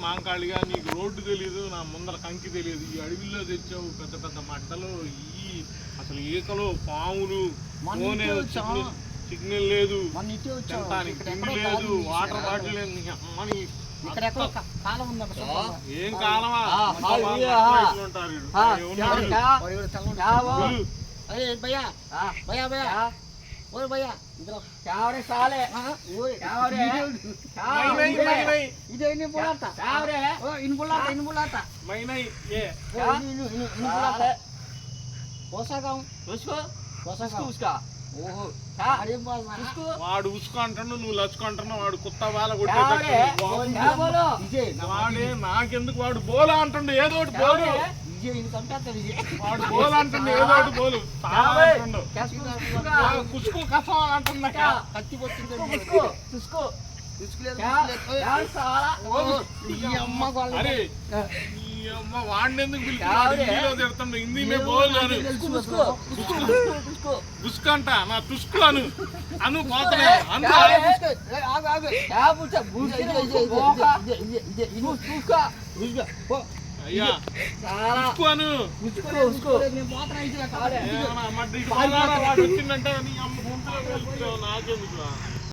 మాంకాళిగా నీకు రోడ్డు తెలియదు, నా ముందర కంకి తెలియదు. ఈ అడవిలో తెచ్చావు పెద్ద పెద్ద మట్టలు, ఈ అసలు ఈకలు, పాములు, సిగ్నల్ లేదు, తినటానికి తిండి లేదు, వాటర్ బాటిల్ లేదు. ఏం కాలమా వాడు ఉసుకు అంటాడు, నువ్వు లచ్చుకు అంటున్నావు. వాడు కుత్త బాల కొట్టే వాడే నాకెందుకు, వాడు బోలా అంటుండు ఏదో ఒకటి బోలు, వాడు బోలా అంటుండు ఏదో ఒకటి బోలు అంటుండు. కుసుకు కసం అంటున్నా కత్తి వచ్చింది. అరే వాడిని ఎందుకు పిలిచి తిడుతుండ? హిందీ మే బోల్ గుస్కంట నా తుస్కు అను అను పోతలే అయ్యా అను వాడు వచ్చిందంటే నాకెందుకు